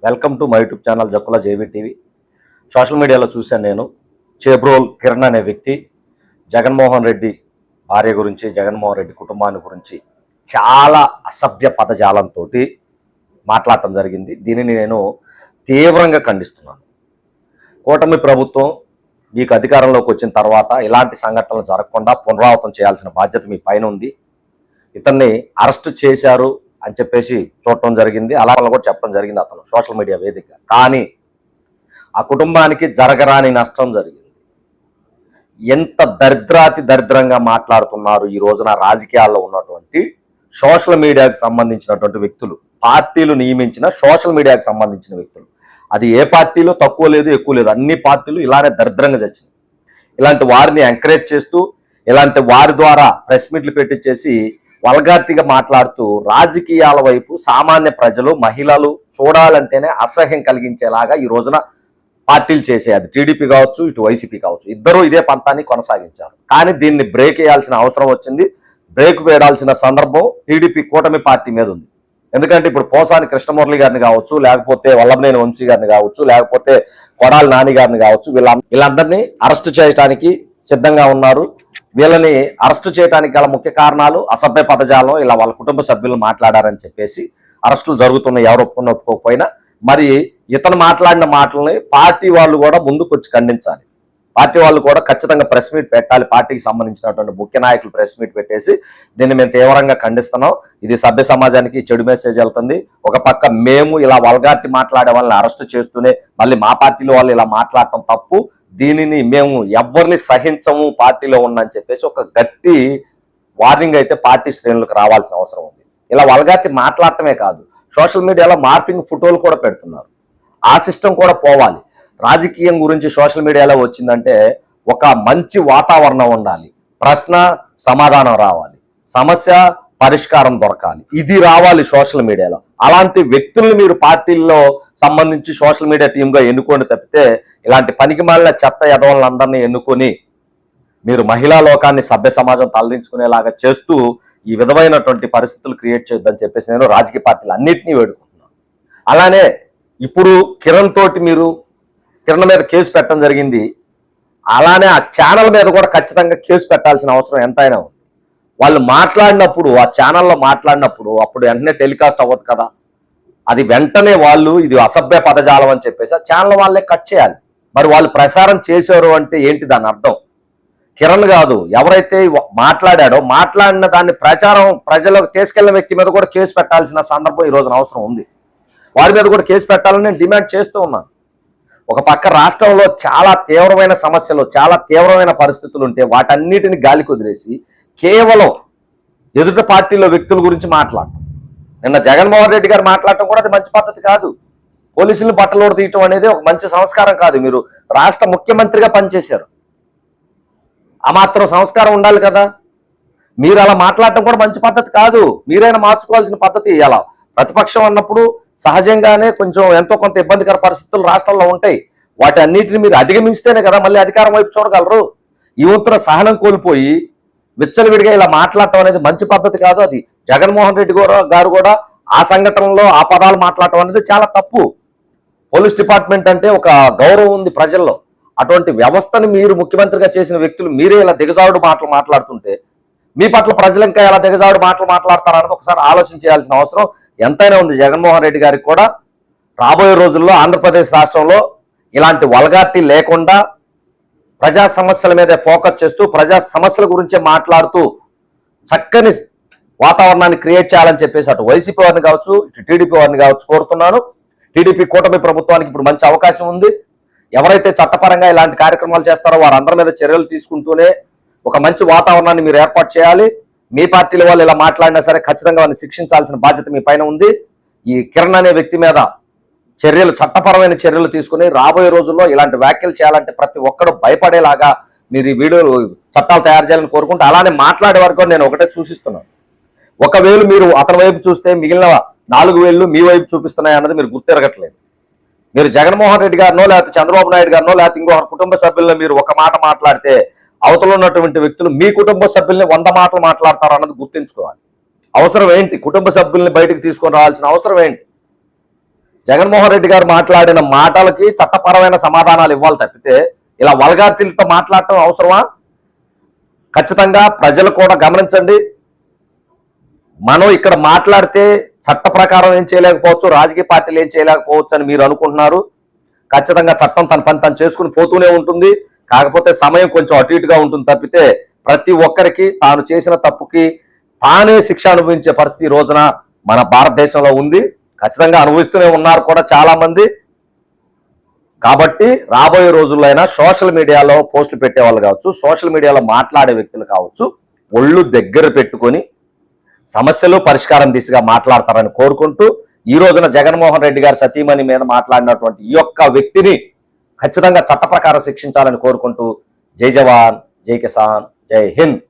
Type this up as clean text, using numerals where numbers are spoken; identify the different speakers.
Speaker 1: Welcome to my YouTube channel Jakkula JV TV. Social మీడియాలో చూశాను నేను చేబ్రోల్ కిరణ్ అనే వ్యక్తి జగన్మోహన్ రెడ్డి భార్య గురించి, జగన్మోహన్ రెడ్డి కుటుంబాన్ని గురించి చాలా అసభ్య పదజాలంతో మాట్లాడటం జరిగింది. దీనిని నేను తీవ్రంగా ఖండిస్తున్నాను. కూటమి ప్రభుత్వం మీకు అధికారంలోకి వచ్చిన తర్వాత ఇలాంటి సంఘటనలు జరగకుండా పునరావృతం చేయాల్సిన బాధ్యత మీ పైన ఉంది. ఇతన్ని అరెస్ట్ చేశారు అని చెప్పేసి చూడటం జరిగింది, అలా కూడా చెప్పడం జరిగింది అతను సోషల్ మీడియా వేదిక. కానీ ఆ కుటుంబానికి జరగరాని నష్టం జరిగింది. ఎంత దరిద్రంగా మాట్లాడుతున్నారు ఈ రోజున రాజకీయాల్లో ఉన్నటువంటి సోషల్ మీడియాకి సంబంధించినటువంటి వ్యక్తులు, పార్టీలు నియమించిన సోషల్ మీడియాకి సంబంధించిన వ్యక్తులు. అది ఏ పార్టీలో తక్కువ లేదు ఎక్కువ లేదు, అన్ని పార్టీలు ఇలానే దరిద్రంగా చచ్చింది. ఇలాంటి వారిని ఎంకరేజ్ చేస్తూ, ఇలాంటి వారి ద్వారా ప్రెస్ మీట్లు పెట్టించేసి వల్గార్టీగా మాట్లాడుతూ రాజకీయాల వైపు సామాన్య ప్రజలు, మహిళలు చూడాలంటేనే అసహ్యం కలిగించేలాగా ఈ రోజున పార్టీలు చేసే, అది టీడీపీ కావచ్చు, ఇటు వైసీపీ కావచ్చు, ఇద్దరూ ఇదే పంతాన్ని కొనసాగించారు. కానీ దీన్ని బ్రేక్ వేయాల్సిన అవసరం వచ్చింది. బ్రేక్ వేయాల్సిన సందర్భం టీడీపీ కూటమి పార్టీ మీద ఉంది. ఎందుకంటే ఇప్పుడు పోసాని కృష్ణమురళి గారిని కావచ్చు, లేకపోతే వల్లభనేని వంశీ గారిని కావచ్చు, లేకపోతే కొడాలి నాని గారిని కావచ్చు, వీళ్ళందరినీ అరెస్ట్ చేయడానికి సిద్ధంగా ఉన్నారు. వీళ్ళని అరెస్ట్ చేయడానికి గల ముఖ్య కారణాలు అసభ్య పదజాలం, ఇలా వాళ్ళ కుటుంబ సభ్యులు మాట్లాడారని చెప్పేసి అరెస్టులు జరుగుతున్నాయి ఎవరు ఒప్పుకోకపోయినా. మరి ఇతను మాట్లాడిన మాటలని పార్టీ వాళ్ళు కూడా ముందుకు వచ్చి ఖండించాలి. పార్టీ వాళ్ళు కూడా ఖచ్చితంగా ప్రెస్ మీట్ పెట్టాలి. పార్టీకి సంబంధించినటువంటి ముఖ్య నాయకులు ప్రెస్ మీట్ పెట్టేసి దీన్ని మేము తీవ్రంగా ఖండిస్తున్నాం, ఇది సభ్య సమాజానికి చెడు మెసేజ్ వెళ్తుంది. ఒక పక్క మేము ఇలా వల్గార్టీ మాట్లాడే వాళ్ళని అరెస్ట్ చేస్తూనే మళ్ళీ మా పార్టీలో వాళ్ళు ఇలా మాట్లాడటం తప్పు, దీనిని మేము ఎవరిని సహించము పార్టీలో ఉన్నని చెప్పేసి ఒక గట్టి వార్నింగ్ అయితే పార్టీ శ్రేణులకు రావాల్సిన అవసరం ఉంది. ఇలా వల్గార్టీ మాట్లాడటమే కాదు, సోషల్ మీడియాలో మార్ఫింగ్ ఫోటోలు కూడా పెడుతున్నారు. ఆ సిస్టమ్ కూడా పోవాలి. రాజకీయం గురించి సోషల్ మీడియాలో వచ్చిందంటే ఒక మంచి వాతావరణం ఉండాలి, ప్రశ్న సమాధానం రావాలి, సమస్య పరిష్కారం దొరకాలి, ఇది రావాలి సోషల్ మీడియాలో. అలాంటి వ్యక్తుల్ని మీరు పార్టీల్లో సంబంధించి సోషల్ మీడియా టీమ్గా ఎన్నుకొని తప్పితే ఇలాంటి పనికిమాలిన చెత్త ఎదవలందరినీ ఎన్నుకొని మీరు మహిళా లోకాన్ని సభ్య సమాజం తలదించుకునేలాగా చేస్తూ ఈ విధమైనటువంటి పరిస్థితులు క్రియేట్ చేయొద్దని చెప్పేసి నేను రాజకీయ పార్టీలు అన్నింటినీ వేడుకుంటున్నాను. అలానే ఇప్పుడు కిరణ్ మీద కేసు పెట్టడం జరిగింది. అలానే ఆ ఛానల్ మీద కూడా ఖచ్చితంగా కేసు పెట్టాల్సిన అవసరం ఎంతైనా ఉంది. వాళ్ళు మాట్లాడినప్పుడు, ఆ ఛానల్లో మాట్లాడినప్పుడు అప్పుడు వెంటనే టెలికాస్ట్ అవ్వదు కదా, అది వెంటనే వాళ్ళు ఇది అసభ్య పదజాలం అని చెప్పేసి ఆ ఛానల్ వాళ్ళే కట్ చేయాలి. మరి వాళ్ళు ప్రసారం చేశారు అంటే ఏంటి దాని అర్థం? కిరణ్ కాదు, ఎవరైతే మాట్లాడాడో మాట్లాడిన దాన్ని ప్రజలకు తీసుకెళ్లిన వ్యక్తి మీద కూడా కేసు పెట్టాల్సిన సందర్భం ఈ రోజున అవసరం ఉంది. వారి మీద కూడా కేసు పెట్టాలని నేను డిమాండ్ చేస్తూ ఉన్నాను. ఒక పక్క రాష్ట్రంలో చాలా తీవ్రమైన సమస్యలు, చాలా తీవ్రమైన పరిస్థితులు ఉంటే వాటన్నిటిని గాలి కుదిరేసి కేవలం ఎదుటి పార్టీలో వ్యక్తుల గురించి మాట్లాడటం. నిన్న జగన్మోహన్ రెడ్డి గారు మాట్లాడటం కూడా అది మంచి పద్ధతి కాదు. పోలీసులను బట్టలోడు తీయటం అనేది ఒక మంచి సంస్కారం కాదు. మీరు రాష్ట్ర ముఖ్యమంత్రిగా పనిచేశారు, ఆ మాత్రం సంస్కారం ఉండాలి కదా. మీరు అలా మాట్లాడటం కూడా మంచి పద్ధతి కాదు. మీరైనా మార్చుకోవాల్సిన పద్ధతి. అలా ప్రతిపక్షం అన్నప్పుడు సహజంగానే కొంచెం ఎంతో కొంత ఇబ్బందికర పరిస్థితులు రాష్ట్రంలో ఉంటాయి. వాటి అన్నిటిని మీరు అధిగమిస్తేనే కదా మళ్ళీ అధికారం వైపు చూడగలరు. ఈ వంతున సహనం కోల్పోయి విచ్చలవిడిగా ఇలా మాట్లాడటం అనేది మంచి పద్ధతి కాదు. అది జగన్మోహన్ రెడ్డి గారు కూడా ఆ సంఘటనలో ఆ పదాలు మాట్లాడటం అనేది చాలా తప్పు. పోలీస్ డిపార్ట్మెంట్ అంటే ఒక గౌరవం ఉంది ప్రజల్లో. అటువంటి వ్యవస్థని మీరు ముఖ్యమంత్రిగా చేసిన వ్యక్తులు మీరే ఇలా దిగజారుడు మాటలు మాట్లాడుతుంటే మీ పట్ల ప్రజలు ఇంకా ఎలా దిగజారుడు మాటలు మాట్లాడతారన్నది ఒకసారి ఆలోచన చేయాల్సిన అవసరం ఎంతైనా ఉంది. జగన్మోహన్ రెడ్డి గారికి కూడా రాబోయే రోజుల్లో ఆంధ్రప్రదేశ్ రాష్ట్రంలో ఇలాంటి వల్గార్టీ లేకుండా ప్రజా సమస్యల మీద ఫోకస్ చేస్తూ ప్రజా సమస్యల గురించే మాట్లాడుతూ చక్కని వాతావరణాన్ని క్రియేట్ చేయాలని చెప్పేసి అటు వైసీపీ వారిని కావచ్చు, ఇటు టీడీపీ వారిని కావచ్చు కోరుతున్నాను. టీడీపీ కూటమి ప్రభుత్వానికి ఇప్పుడు మంచి అవకాశం ఉంది. ఎవరైతే చట్టపరంగా ఇలాంటి కార్యక్రమాలు చేస్తారో వారందరి మీద చర్యలు తీసుకుంటూనే ఒక మంచి వాతావరణాన్ని మీరు ఏర్పాటు చేయాలి. మీ పార్టీల వాళ్ళు ఇలా మాట్లాడినా సరే ఖచ్చితంగా వారిని శిక్షించాల్సిన బాధ్యత మీ పైన ఉంది. ఈ కిరణ్ అనే వ్యక్తి మీద చట్టపరమైన చర్యలు తీసుకుని రాబోయే రోజుల్లో ఇలాంటి వ్యాఖ్యలు చేయాలంటే ప్రతి ఒక్కరు భయపడేలాగా మీరు ఈ వీడియోలు చట్టాలు తయారు చేయాలని కోరుకుంటూ అలానే మాట్లాడే వరకు నేను ఒకటే సూచిస్తున్నాను. ఒకవేళ మీరు అతని వైపు చూస్తే మిగిలిన 4 వేళ్ళు మీ వైపు చూపిస్తున్నాయి అన్నది మీరు గుర్తిరగట్లేదు. మీరు జగన్మోహన్ రెడ్డి గారినో లేకపోతే చంద్రబాబు నాయుడు గారినో లేకపోతే ఇంకొక కుటుంబ సభ్యులను మీరు ఒక మాట మాట్లాడితే అవతల ఉన్నటువంటి వ్యక్తులు మీ కుటుంబ సభ్యుల్ని 100 మాటలు మాట్లాడతారు అన్నది గుర్తుంచుకోవాలి. అవసరం ఏంటి? కుటుంబ సభ్యుల్ని బయటకు తీసుకొని రావాల్సిన అవసరం ఏంటి? జగన్మోహన్ రెడ్డి గారు మాట్లాడిన మాటలకి చట్టపరమైన సమాధానాలు ఇవ్వాలి తప్పితే ఇలా వల్గార్తీలతో మాట్లాడటం అవసరమా? ఖచ్చితంగా ప్రజలు కూడా గమనించండి. మనం ఇక్కడ మాట్లాడితే చట్ట ప్రకారం ఏం చేయలేకపోవచ్చు, రాజకీయ పార్టీలు ఏం చేయలేకపోవచ్చు అని మీరు అనుకుంటున్నారు. ఖచ్చితంగా చట్టం తన పని తను చేసుకుని పోతూనే ఉంటుంది. కాకపోతే సమయం కొంచెం అటు ఇటుగా ఉంటుంది తప్పితే ప్రతి ఒక్కరికి తాను చేసిన తప్పుకి తానే శిక్ష అనుభవించే పరిస్థితి ఈ రోజున మన భారతదేశంలో ఉంది. ఖచ్చితంగా అనుభవిస్తూనే ఉన్నారు కూడా చాలా మంది. కాబట్టి రాబోయే రోజుల్లో అయినా సోషల్ మీడియాలో పోస్టులు పెట్టేవాళ్ళు కావచ్చు, సోషల్ మీడియాలో మాట్లాడే వ్యక్తులు కావచ్చు, ఒళ్ళు దగ్గర పెట్టుకొని సమస్యలు పరిష్కారం దిశగా మాట్లాడతారని కోరుకుంటూ, ఈ రోజున జగన్మోహన్ రెడ్డి గారి సతీమణి మీద మాట్లాడినటువంటి ఈ యొక్క వ్యక్తిని ఖచ్చితంగా చట్ట ప్రకారం శిక్షించాలని కోరుకుంటూ, జై జవాన్, జై కిసాన్, జై హింద్.